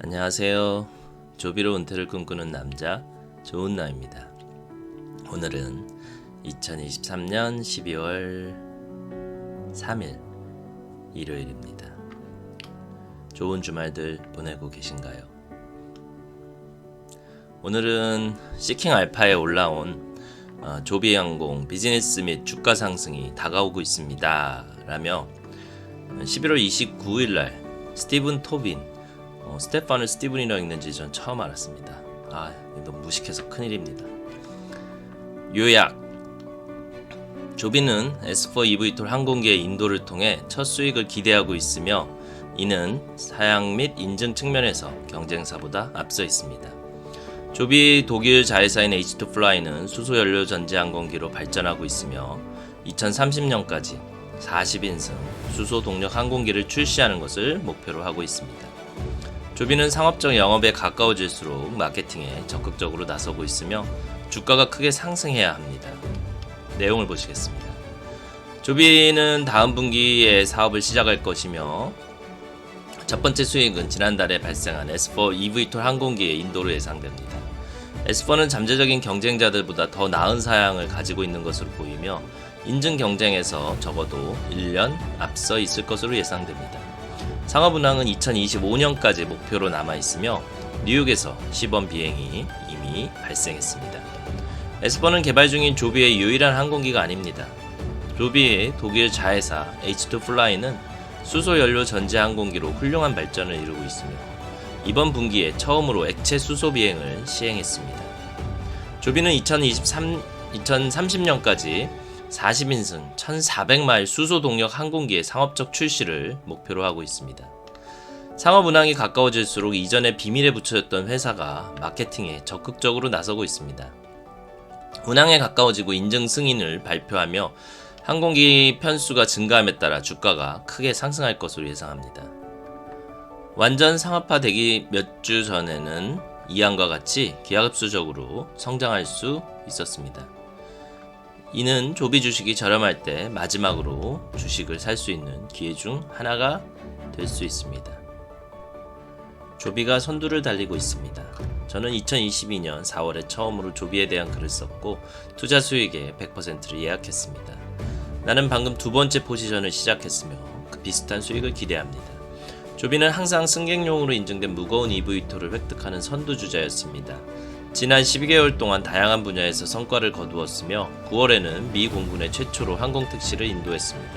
안녕하세요. 조비로 은퇴를 꿈꾸는 남자 조은나입니다. 오늘은 2023년 12월 3일 일요일입니다. 좋은 주말들 보내고 계신가요? 오늘은 시킹 알파에 올라온 조비항공 비즈니스 및 주가 상승이 다가오고 있습니다 라며 11월 29일날 스티븐 토빈 스테판을 스티븐이라고 읽는지 전 처음 알았습니다. 너무 무식해서 큰일입니다. 요약: 조비는 S4 eVTOL 항공기의 인도를 통해 첫 수익을 기대하고 있으며 이는 사양 및 인증 측면에서 경쟁사보다 앞서 있습니다. 조비 독일 자회사인 H2Fly는 수소연료 전지 항공기로 발전하고 있으며 2030년까지 40인승 수소 동력 항공기를 출시하는 것을 목표로 하고 있습니다. 조비는 상업적 영업에 가까워질수록 마케팅에 적극적으로 나서고 있으며 주가가 크게 상승해야 합니다. 내용을 보시겠습니다. 조비는 다음 분기에 사업을 시작할 것이며 첫 번째 수익은 지난달에 발생한 S4 eVTOL 항공기의 인도로 예상됩니다. S4는 잠재적인 경쟁자들보다 더 나은 사양을 가지고 있는 것으로 보이며 인증 경쟁에서 적어도 1년 앞서 있을 것으로 예상됩니다. 상업 운항은 2025년까지 목표로 남아있으며 뉴욕에서 시범 비행이 이미 발생했습니다. S4는 개발 중인 조비의 유일한 항공기가 아닙니다. 조비의 독일 자회사 H2Fly는 수소연료 전지 항공기로 훌륭한 발전을 이루고 있으며 이번 분기에 처음으로 액체 수소 비행을 시행했습니다. 조비는 2030년까지 40인승 1400마일 수소 동력 항공기의 상업적 출시를 목표로 하고 있습니다. 상업 운항이 가까워질수록 이전에 비밀에 붙여졌던 회사가 마케팅에 적극적으로 나서고 있습니다. 운항에 가까워지고 인증 승인을 발표하며 항공기 편수가 증가함에 따라 주가가 크게 상승할 것으로 예상합니다. 완전 상업화되기 몇 주 전에는 이항과 같이 기하급수적으로 성장할 수 있었습니다. 이는 조비 주식이 저렴할 때 마지막으로 주식을 살 수 있는 기회 중 하나가 될 수 있습니다. 조비가 선두를 달리고 있습니다. 저는 2022년 4월에 처음으로 조비에 대한 글을 썼고 투자 수익의 100%를 예약했습니다. 나는 방금 두 번째 포지션을 시작했으며 그 비슷한 수익을 기대합니다. 조비는 항상 승객용으로 인증된 무거운 eVTOL을 획득하는 선두주자였습니다. 지난 12개월 동안 다양한 분야에서 성과를 거두었으며 9월에는 미 공군의 최초로 항공택시를 인도했습니다.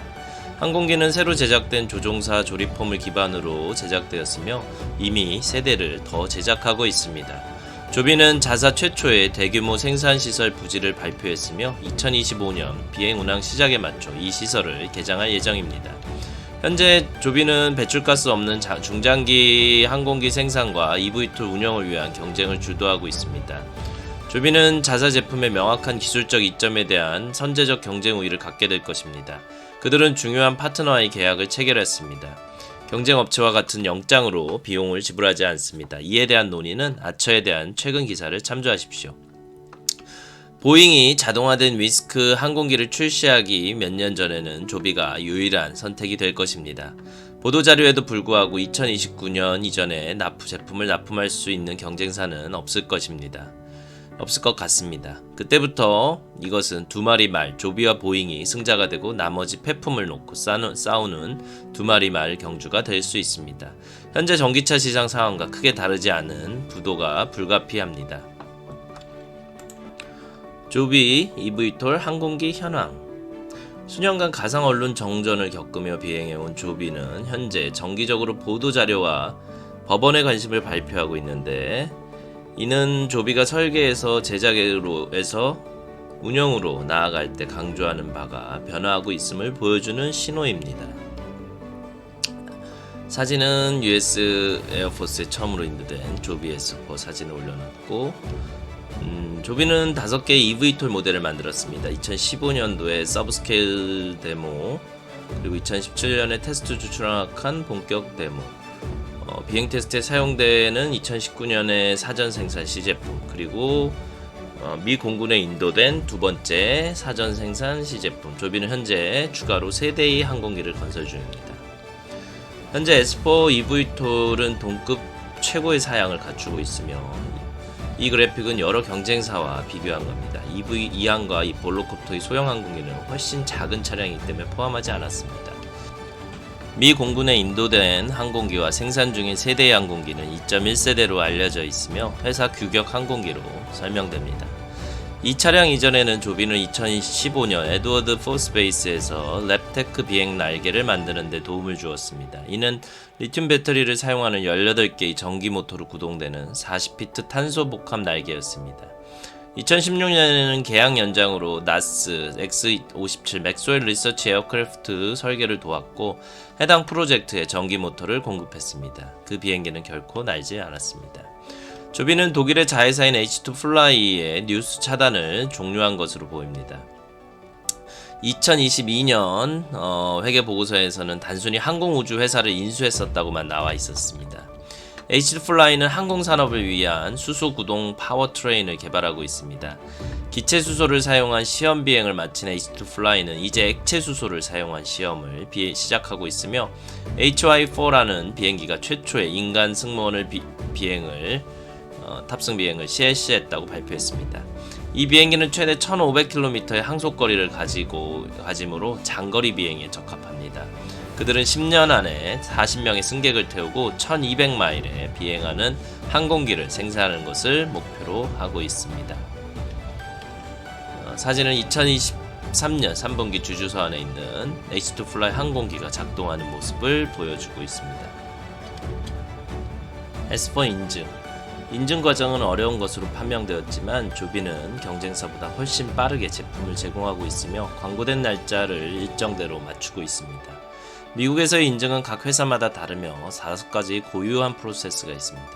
항공기는 새로 제작된 조종사 조립폼을 기반으로 제작되었으며 이미 세대를 더 제작하고 있습니다. 조비는 자사 최초의 대규모 생산시설 부지를 발표했으며 2025년 비행 운항 시작에 맞춰 이 시설을 개장할 예정입니다. 현재 조비는 배출가스 없는 중장기 항공기 생산과 eVTOL 운영을 위한 경쟁을 주도하고 있습니다. 조비는 자사 제품의 명확한 기술적 이점에 대한 선제적 경쟁 우위를 갖게 될 것입니다. 그들은 중요한 파트너와의 계약을 체결했습니다. 경쟁 업체와 같은 영장으로 비용을 지불하지 않습니다. 이에 대한 논의는 아처에 대한 최근 기사를 참조하십시오. 보잉이 자동화된 위스크 항공기를 출시하기 몇 년 전에는 조비가 유일한 선택이 될 것입니다. 보도자료에도 불구하고 2029년 이전에 제품을 납품할 수 있는 경쟁사는 없을 것 같습니다. 그때부터 이것은 두 마리 말, 조비와 보잉이 승자가 되고 나머지 폐품을 놓고 싸우는 두 마리 말 경주가 될 수 있습니다. 현재 전기차 시장 상황과 크게 다르지 않은 구도가 불가피합니다. 조비 eVTOL 항공기 현황. 수년간 가상 언론 정전을 겪으며 비행해온 조비는 현재 정기적으로 보도자료와 법원의 관심을 발표하고 있는데 이는 조비가 설계에서 제작에서 운영으로 나아갈 때 강조하는 바가 변화하고 있음을 보여주는 신호입니다. 사진은 US 에어포스에 처음으로 인도된 조비 S4 사진을 올려놨고 조비는 5개의 eVTOL 모델을 만들었습니다. 2015년도에 서브스케일 데모, 그리고 2017년에 테스트 추출한 본격 데모, 비행 테스트에 사용되는 2019년에 사전 생산 시제품, 그리고 미 공군에 인도된 두 번째 사전 생산 시제품. 조비는 현재 추가로 3대의 항공기를 건설 중입니다. 현재 S4 eVTOL은 동급 최고의 사양을 갖추고 있으며 이 그래픽은 여러 경쟁사와 비교한 겁니다. EV2항과 이 볼로콥터의 소형 항공기는 훨씬 작은 차량이기 때문에 포함하지 않았습니다. 미 공군에 인도된 항공기와 생산 중인 세대의 항공기는 2.1세대로 알려져 있으며 회사 규격 항공기로 설명됩니다. 이 차량 이전에는 조비는 2015년 에드워드 포스베이스에서 랩테크 비행 날개를 만드는 데 도움을 주었습니다. 이는 리튬 배터리를 사용하는 18개의 전기 모터로 구동되는 40피트 탄소 복합 날개였습니다. 2016년에는 개항 연장으로 나스 X-57 맥스웰 리서치 에어크래프트 설계를 도왔고 해당 프로젝트에 전기 모터를 공급했습니다. 그 비행기는 결코 날지 않았습니다. 조비는 독일의 자회사인 H2 플라이의 뉴스 차단을 종료한 것으로 보입니다. 2022년 회계 보고서에서는 단순히 항공우주 회사를 인수했었다고만 나와 있었습니다. H2 플라이는 항공산업을 위한 수소구동 파워트레인을 개발하고 있습니다. 기체 수소를 사용한 시험 비행을 마친 H2 플라이는 이제 액체 수소를 사용한 시험을 시작하고 있으며 HY4라는 비행기가 최초의 인간 승무원을 탑승 비행을 실시했다고 발표했습니다. 이 비행기는 최대 1500km의 항속거리를 가지므로 장거리 비행에 적합합니다. 그들은 10년 안에 40명의 승객을 태우고 1200마일에 비행하는 항공기를 생산하는 것을 목표로 하고 있습니다. 사진은 2023년 3분기 주주서 안에 있는 H2 플라이 항공기가 작동하는 모습을 보여주고 있습니다. S4 인증 과정은 어려운 것으로 판명되었지만 조비는 경쟁사보다 훨씬 빠르게 제품을 제공하고 있으며 광고된 날짜를 일정대로 맞추고 있습니다. 미국에서의 인증은 각 회사마다 다르며 5가지 고유한 프로세스가 있습니다.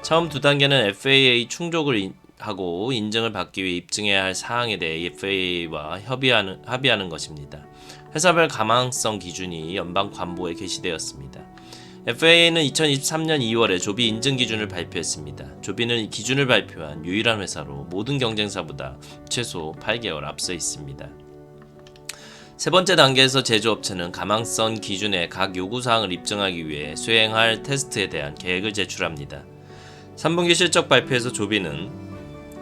처음 2단계는 FAA 충족을 하고 인증을 받기 위해 입증해야 할 사항에 대해 FAA와 합의하는 것입니다. 회사별 가망성 기준이 연방 관보에 게시되었습니다. FAA는 2023년 2월에 조비 인증 기준을 발표했습니다. 조비는 이 기준을 발표한 유일한 회사로 모든 경쟁사보다 최소 8개월 앞서 있습니다. 세 번째 단계에서 제조업체는 가망성 기준의 각 요구사항을 입증하기 위해 수행할 테스트에 대한 계획을 제출합니다. 3분기 실적 발표에서 조비는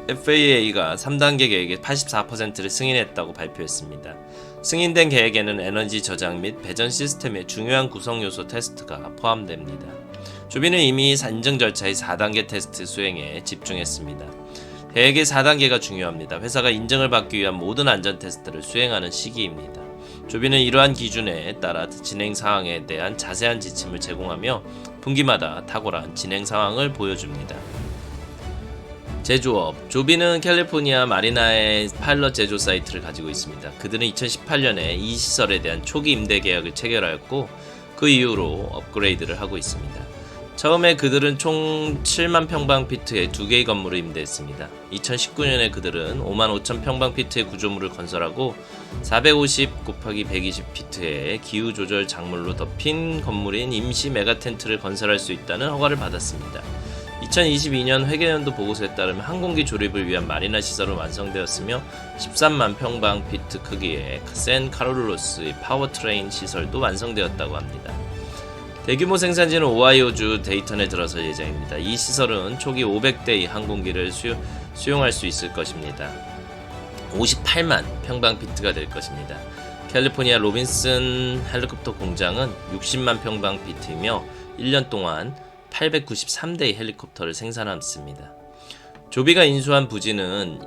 FAA가 3단계 계획의 84%를 승인했다고 발표했습니다. 승인된 계획에는 에너지 저장 및 배전 시스템의 중요한 구성 요소 테스트가 포함됩니다. 조비는 이미 인증 절차의 4단계 테스트 수행에 집중했습니다. 계획의 4단계가 중요합니다. 회사가 인증을 받기 위한 모든 안전 테스트를 수행하는 시기입니다. 조비는 이러한 기준에 따라 진행 사항에 대한 자세한 지침을 제공하며 분기마다 탁월한 진행 상황을 보여줍니다. 제조업 조비는 캘리포니아 마리나의 파일럿 제조 사이트를 가지고 있습니다. 그들은 2018년에 이 시설에 대한 초기 임대 계약을 체결하였고 그 이후로 업그레이드를 하고 있습니다. 처음에 그들은 총 7만 평방피트의 2개의 건물을 임대했습니다. 2019년에 그들은 5만 5천 평방피트의 구조물을 건설하고 450x120피트의 기후조절 작물로 덮인 건물인 임시 메가텐트를 건설할 수 있다는 허가를 받았습니다. 2022년 회계연도 보고서에 따르면 항공기 조립을 위한 마리나 시설은 완성되었으며 13만 평방피트 크기의 샌 카를로스의 파워트레인 시설도 완성되었다고 합니다. 대규모 생산지는 오하이오주 데이턴에 들어설 예정입니다. 이 시설은 초기 500대의 항공기를 수용할 수 있을 것입니다. 58만 평방피트가 될 것입니다. 캘리포니아 로빈슨 헬리콥터 공장은 60만 평방피트이며 1년 동안 893대의 헬리콥터를 생산했습니다. 조비가 인수한 부지는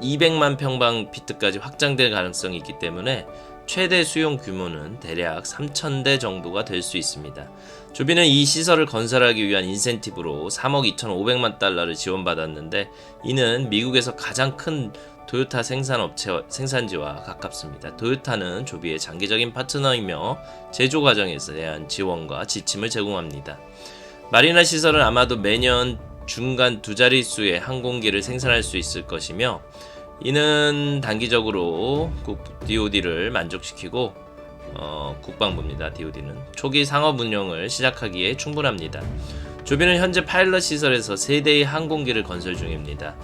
200만 평방피트까지 확장될 가능성이 있기 때문에 최대 수용 규모는 대략 3,000대 정도가 될 수 있습니다. 조비는 이 시설을 건설하기 위한 인센티브로 3억 2,500만 달러를 지원받았는데 이는 미국에서 가장 큰 도요타 생산지와 가깝습니다. 도요타는 조비의 장기적인 파트너이며 제조 과정에서 대한 지원과 지침을 제공합니다. 마리나 시설은 아마도 매년 중간 2자릿수의 항공기를 생산할 수 있을 것이며 이는 단기적으로 DOD를 만족시키고 국방부입니다. DOD는 초기 상업 운영을 시작하기에 충분합니다. 조비는 현재 파일럿 시설에서 3대의 항공기를 건설 중입니다.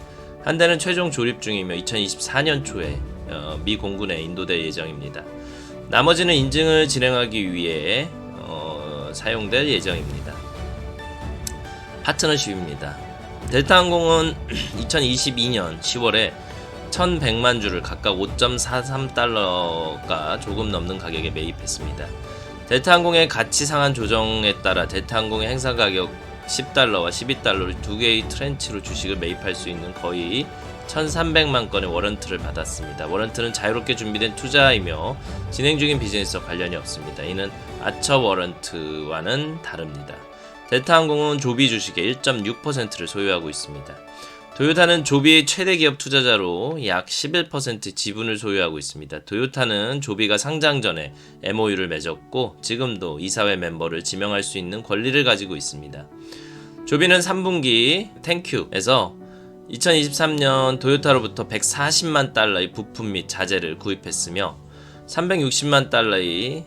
한 대는 최종 조립 중이며 2024년 초에 미 공군에 인도될 예정입니다. 나머지는 인증을 진행하기 위해 사용될 예정입니다. 파트너십입니다. 델타항공은 2022년 10월에 1100만 주를 각각 5.43달러가 조금 넘는 가격에 매입했습니다. 델타항공의 가치 상한 조정에 따라 델타항공의 행사 가격 10달러와 12달러를 두 개의 트렌치로 주식을 매입할 수 있는 거의 1300만 건의 워런트를 받았습니다. 워런트는 자유롭게 준비된 투자이며 진행 중인 비즈니스와 관련이 없습니다. 이는 아처 워런트와는 다릅니다. 델타항공은 조비 주식의 1.6%를 소유하고 있습니다. 도요타는 조비의 최대 기업 투자자로 약 11% 지분을 소유하고 있습니다. 도요타는 조비가 상장 전에 MOU를 맺었고 지금도 이사회 멤버를 지명할 수 있는 권리를 가지고 있습니다. 조비는 3분기 땡큐에서 2023년 도요타로부터 140만 달러의 부품 및 자재를 구입했으며 360만 달러의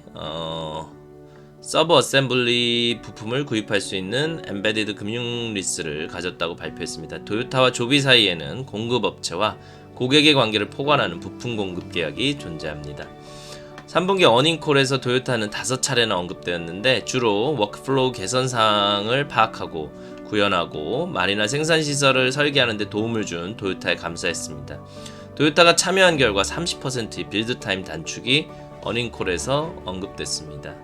서브 어셈블리 부품을 구입할 수 있는 엠베디드 금융 리스를 가졌다고 발표했습니다. 도요타와 조비 사이에는 공급업체와 고객의 관계를 포괄하는 부품 공급 계약이 존재합니다. 3분기 어닝콜에서 도요타는 5차례나 언급되었는데 주로 워크플로우 개선 사항을 파악하고 구현하고 말이나 생산시설을 설계하는 데 도움을 준 도요타에 감사했습니다. 도요타가 참여한 결과 30%의 빌드타임 단축이 어닝콜에서 언급됐습니다.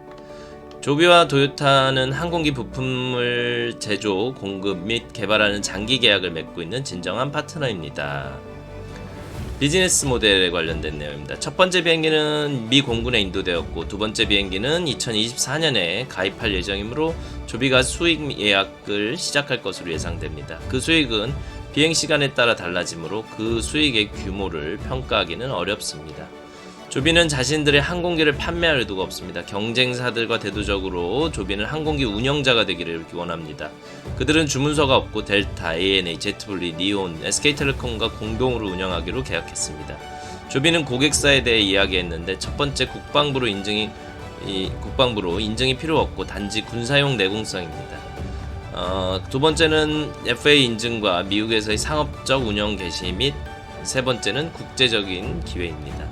조비와 도요타는 항공기 부품을 제조, 공급 및 개발하는 장기 계약을 맺고 있는 진정한 파트너입니다. 비즈니스 모델에 관련된 내용입니다. 첫 번째 비행기는 미 공군에 인도되었고 두 번째 비행기는 2024년에 가입할 예정이므로 조비가 수익 예약을 시작할 것으로 예상됩니다. 그 수익은 비행 시간에 따라 달라지므로 그 수익의 규모를 평가하기는 어렵습니다. 조비는 자신들의 항공기를 판매할 의도가 없습니다. 경쟁사들과 대두적으로 조비는 항공기 운영자가 되기를 원합니다. 그들은 주문서가 없고 델타, ANA, 제트블리, 니온, SK텔레콤과 공동으로 운영하기로 계약했습니다. 조비는 고객사에 대해 이야기했는데 첫 번째 국방부로 인증이 필요 없고 단지 군사용 내공성입니다. 두 번째는 FAA 인증과 미국에서의 상업적 운영 개시 및 세 번째는 국제적인 기회입니다.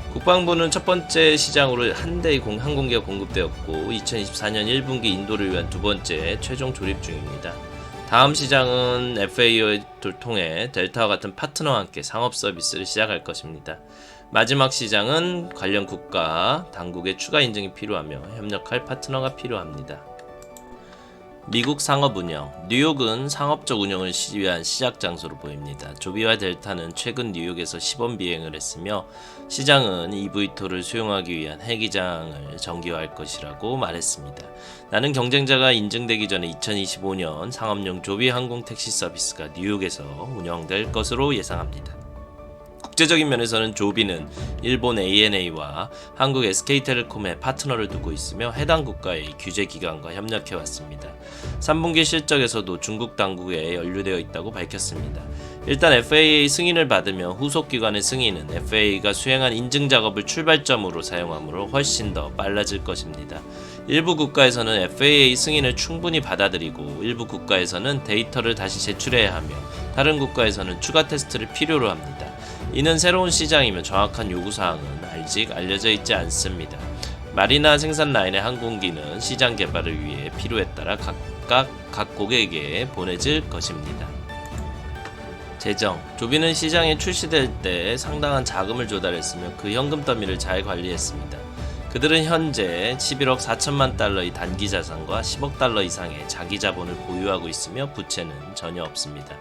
국방부는 첫 번째 시장으로 한 대의 항공기가 공급되었고 2024년 1분기 인도를 위한 두 번째 최종 조립 중입니다. 다음 시장은 FAA를 통해 델타와 같은 파트너와 함께 상업 서비스를 시작할 것입니다. 마지막 시장은 관련 국가 당국의 추가 인증이 필요하며 협력할 파트너가 필요합니다. 미국 상업 운영. 뉴욕은 상업적 운영을 위한 시작 장소로 보입니다. 조비와 델타는 최근 뉴욕에서 시범 비행을 했으며 시장은 eVTOL을 수용하기 위한 헬기장을 정기화할 것이라고 말했습니다. 나는 경쟁자가 인증되기 전에 2025년 상업용 조비 항공 택시 서비스가 뉴욕에서 운영될 것으로 예상합니다. 국제적인 면에서는 조비는 일본 ANA와 한국 SK텔레콤의 파트너를 두고 있으며 해당 국가의 규제기관과 협력해왔습니다. 3분기 실적에서도 중국 당국에 연루되어 있다고 밝혔습니다. 일단 FAA 승인을 받으며 후속기관의 승인은 FAA가 수행한 인증 작업을 출발점으로 사용하므로 훨씬 더 빨라질 것입니다. 일부 국가에서는 FAA 승인을 충분히 받아들이고 일부 국가에서는 데이터를 다시 제출해야 하며 다른 국가에서는 추가 테스트를 필요로 합니다. 이는 새로운 시장이며 정확한 요구사항은 아직 알려져 있지 않습니다. 마리나 생산 라인의 항공기는 시장 개발을 위해 필요에 따라 각각 각 고객에게 보내질 것입니다. 재정. 조비는 시장에 출시될 때 상당한 자금을 조달했으며 그 현금 더미를 잘 관리했습니다. 그들은 현재 11억 4천만 달러의 단기 자산과 10억 달러 이상의 자기 자본을 보유하고 있으며 부채는 전혀 없습니다.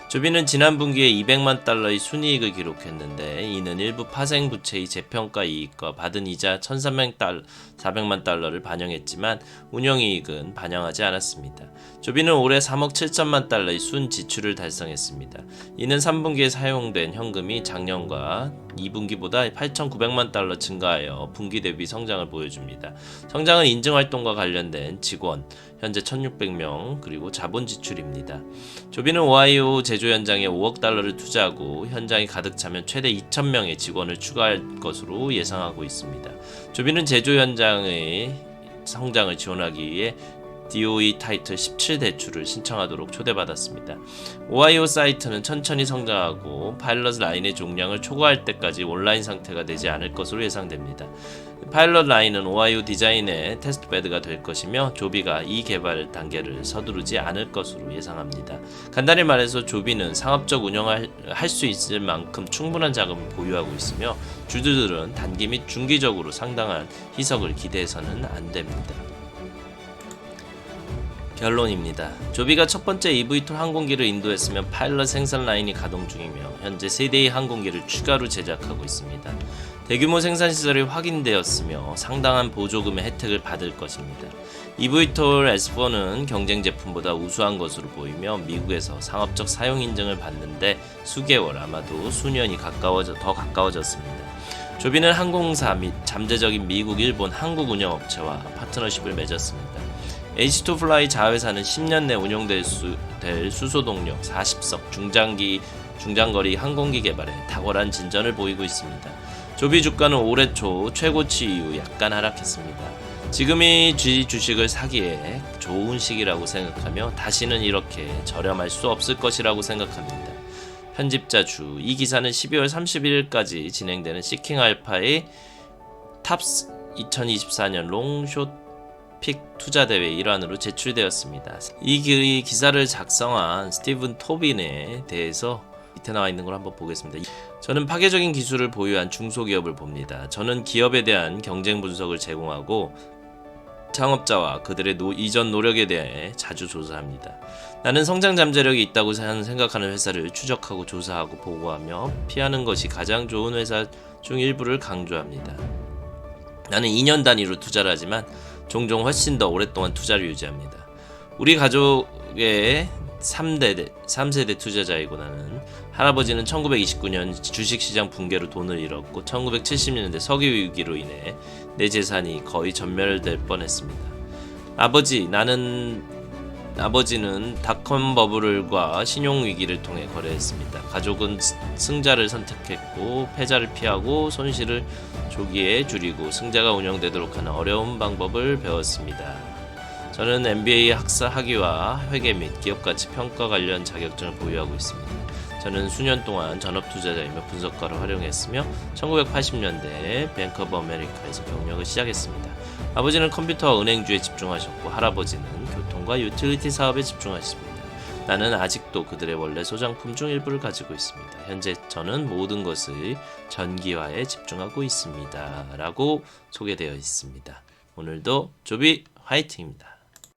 조비는 지난 분기에 200만 달러의 순이익을 기록했는데 이는 일부 파생 부채의 재평가 이익과 받은 이자 1,400만 달러를 반영했지만 운영이익은 반영하지 않았습니다. 조비는 올해 3억 7천만 달러의 순 지출을 달성했습니다. 이는 3분기에 사용된 현금이 작년과 2분기보다 8,900만 달러 증가하여 분기 대비 성장을 보여줍니다. 성장은 인증활동과 관련된 직원, 현재 1,600명 그리고 자본 지출입니다. 조비는 오하이오 제조 현장에 5억 달러를 투자하고 현장이 가득 차면 최대 2,000명의 직원을 추가할 것으로 예상하고 있습니다. 조비는 제조 현장의 성장을 지원하기 위해 DOE 타이틀 17대출을 신청하도록 초대받았습니다. 오하이오 사이트는 천천히 성장하고 파일럿 라인의 종량을 초과할 때까지 온라인 상태가 되지 않을 것으로 예상됩니다. 파일럿 라인은 오하이오 디자인의 테스트베드가 될 것이며 조비가 이 개발 단계를 서두르지 않을 것으로 예상합니다. 간단히 말해서 조비는 상업적 운영을 할 수 있을 만큼 충분한 자금을 보유하고 있으며 주주들은 단기 및 중기적으로 상당한 희석을 기대해서는 안 됩니다. 결론입니다. 조비가 첫 번째 eVTOL 항공기를 인도했으면 파일럿 생산 라인이 가동 중이며 현재 3대의 항공기를 추가로 제작하고 있습니다. 대규모 생산 시설이 확인되었으며 상당한 보조금의 혜택을 받을 것입니다. eVTOL S4는 경쟁 제품보다 우수한 것으로 보이며 미국에서 상업적 사용 인증을 받는데 수개월 아마도 수년이 더 가까워졌습니다. 조비는 항공사 및 잠재적인 미국, 일본, 한국 운영업체와 파트너십을 맺었습니다. H2플라이 자회사는 10년 내 운용될 수소동력 40석 중장거리 항공기 개발에 탁월한 진전을 보이고 있습니다. 조비 주가는 올해 초 최고치 이후 약간 하락했습니다. 지금이 주식을 사기에 좋은 시기라고 생각하며 다시는 이렇게 저렴할 수 없을 것이라고 생각합니다. 편집자 주, 이 기사는 12월 31일까지 진행되는 시킹 알파의 탑스 2024년 롱숏 픽 투자 대회 일환으로 제출되었습니다. 이 기사를 작성한 스티븐 토빈에 대해서 밑에 나와 있는 걸 한번 보겠습니다. 저는 파괴적인 기술을 보유한 중소기업을 봅니다. 저는 기업에 대한 경쟁 분석을 제공하고 창업자와 그들의 이전 노력에 대해 자주 조사합니다. 나는 성장 잠재력이 있다고 생각하는 회사를 추적하고 조사하고 보고하며 피하는 것이 가장 좋은 회사 중 일부를 강조합니다. 나는 2년 단위로 투자를 하지만 종종 훨씬 더 오랫동안 투자를 유지합니다. 우리 가족의 3세대 투자자이고 나는 할아버지는 1929년 주식시장 붕괴로 돈을 잃었고 1970년대 석유 위기로 인해 내 재산이 거의 전멸될 뻔했습니다. 아버지는 닷컴 버블과 신용 위기를 통해 거래했습니다. 가족은 승자를 선택했고 패자를 피하고 손실을 조기에 줄이고 승자가 운영되도록 하는 어려운 방법을 배웠습니다. 저는 MBA 학위와 회계 및 기업가치 평가 관련 자격증을 보유하고 있습니다. 저는 수년 동안 전업투자자이며 분석가를 활용했으며 1980년대에 뱅크 오브 아메리카에서 경력을 시작했습니다. 아버지는 컴퓨터와 은행주에 집중하셨고 할아버지는 교통과 유틸리티 사업에 집중하셨습니다. 나는 아직도 그들의 원래 소장품 중 일부를 가지고 있습니다. 현재 저는 모든 것을 전기화에 집중하고 있습니다. 라고 소개되어 있습니다. 오늘도 조비 화이팅입니다.